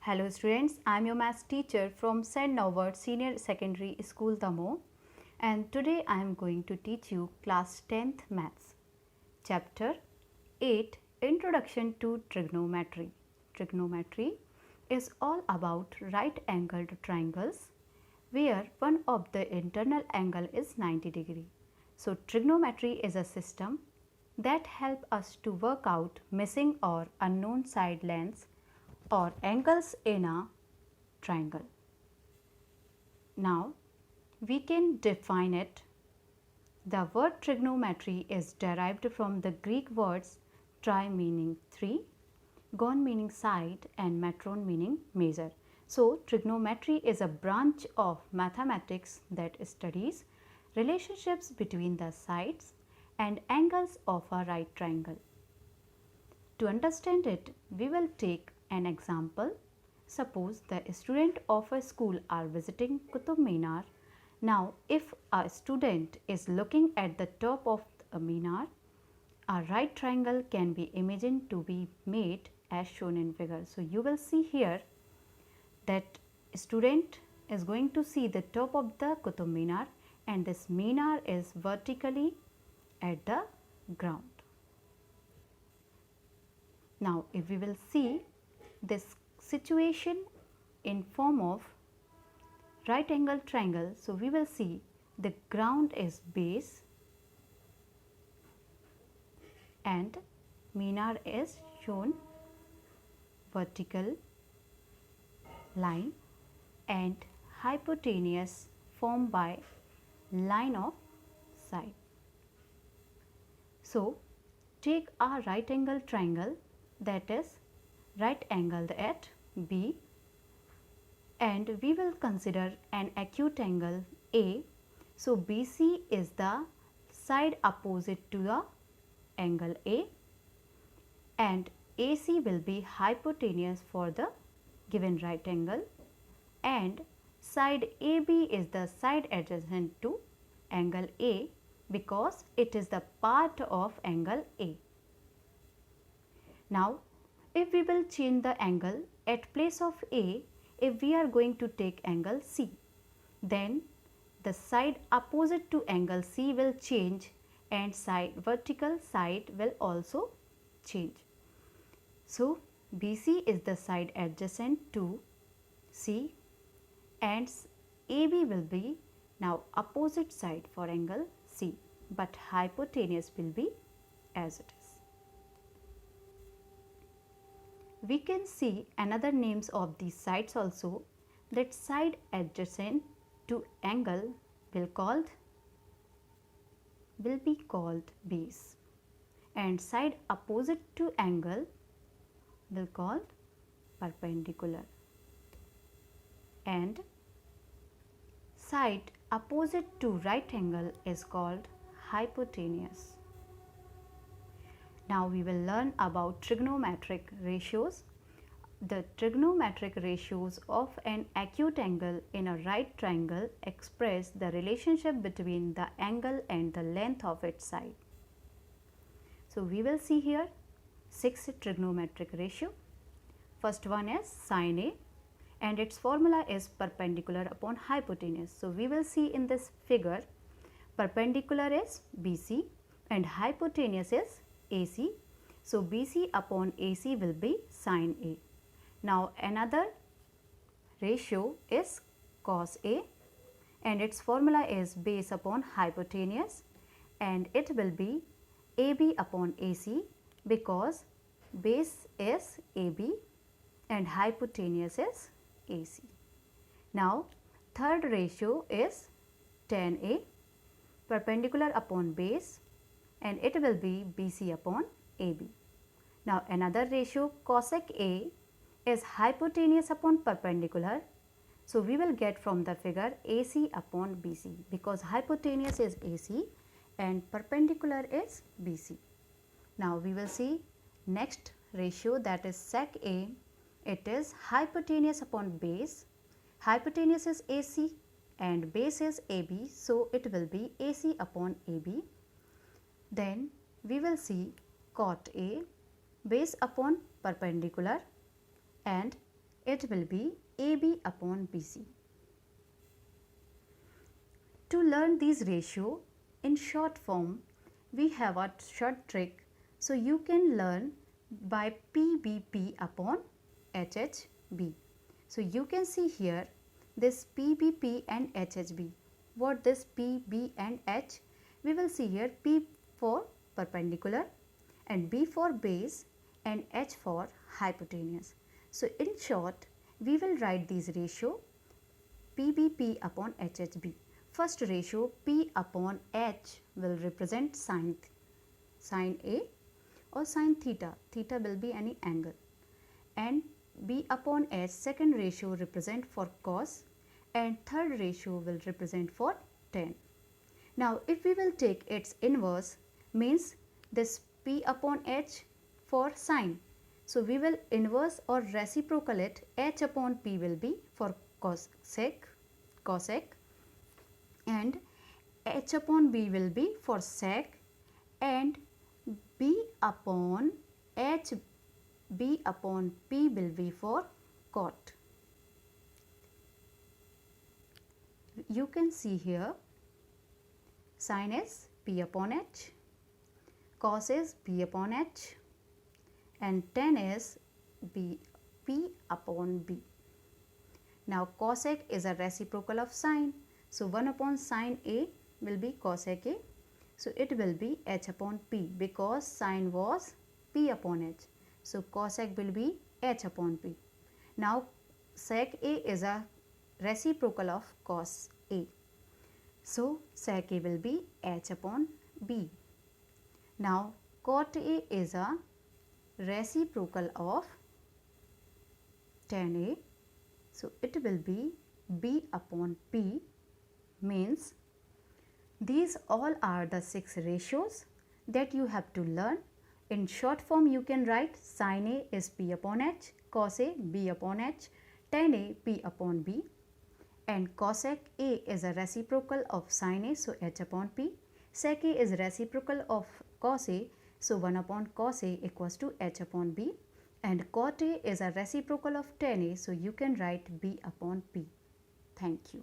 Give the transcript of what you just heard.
Hello students, I am your maths teacher from St. Norbert Senior Secondary School, Damo, and today I am going to teach you class 10th maths. Chapter 8, Introduction to Trigonometry. Trigonometry is all about right angled triangles where one of the internal angle is 90 degree. So trigonometry is a system that help us to work out missing or unknown side lengths or angles in a triangle. Now we can define it. The word trigonometry is derived from the Greek words tri meaning 3, gon meaning side and metron meaning measure. So trigonometry is a branch of mathematics that studies relationships between the sides and angles of a right triangle. To understand it, we will take an example. Suppose the student of a school are visiting Qutub Minar. Now, if a student is looking at the top of a Minar, a right triangle can be imagined to be made as shown in figure. So, you will see here that student is going to see the top of the Qutub Minar and this Minar is vertically at the ground. Now, if we will see this situation in form of right angle triangle, so we will see the ground is base and Minar is shown vertical line and hypotenuse formed by line of side. So, take a right angle triangle that is right angled at B and we will consider an acute angle A. So, BC is the side opposite to the angle A and AC will be hypotenuse for the given right angle and side AB is the side adjacent to angle A because it is the part of angle A. Now, if we will change the angle at place of A, if we are going to take angle C, then the side opposite to angle C will change and vertical side will also change. So, BC is the side adjacent to C and AB will be now opposite side for angle C, but hypotenuse will be as it is. We can see another names of these sides also, that side adjacent to angle will be called base and side opposite to angle will called perpendicular and side opposite to right angle is called hypotenuse. Now we will learn about trigonometric ratios. The trigonometric ratios of an acute angle in a right triangle express the relationship between the angle and the length of its side. So we will see here 6 trigonometric ratio. First one is sin A and its formula is perpendicular upon hypotenuse. So we will see in this figure perpendicular is BC and hypotenuse is AC. So, BC upon AC will be sin A. Now, another ratio is cos A and its formula is base upon hypotenuse and it will be AB upon AC because base is AB and hypotenuse is AC. Now, third ratio is tan A perpendicular upon base and it will be BC upon AB. Now, another ratio cosec A is hypotenuse upon perpendicular. So, we will get from the figure AC upon BC because hypotenuse is AC and perpendicular is BC. Now, we will see next ratio, that is sec A. It is hypotenuse upon base. Hypotenuse is AC and base is AB. So, it will be AC upon AB. Then we will see cot A, base upon perpendicular and it will be AB upon BC. To learn these ratio in short form, we have a short trick. So you can learn by PBP upon HHB. So you can see here this PBP and HHB. What this P, B and H? We will see here P for perpendicular and B for base and H for hypotenuse. So in short, we will write these ratio PBP upon HHB. First ratio P upon H will represent sine A or sine theta. Theta will be any angle. And B upon H, second ratio represent for cos and third ratio will represent for tan. Now if we will take its inverse, means this P upon H for sine. So we will inverse or reciprocal it. H upon P will be for cosec, and H upon B will be for sec, and B upon H, B upon P will be for cot. You can see here sine is P upon H, cos is B upon H, and tan is P upon B. Now cosec is a reciprocal of sine. So 1 upon sine A will be cosec A. So it will be H upon P because sine was P upon H. So cosec will be H upon P. Now sec A is a reciprocal of cos A. So sec A will be H upon B. Now cot A is a reciprocal of tan A. So it will be B upon P, means these all are the 6 ratios that you have to learn. In short form you can write sin A is P upon H, cos A B upon H, tan A P upon B, and cosec A is a reciprocal of sin A, so H upon P. Sec A is reciprocal of cos A, so 1 upon cos A equals to H upon B, and cot A is a reciprocal of tan A, so you can write B upon P. Thank you.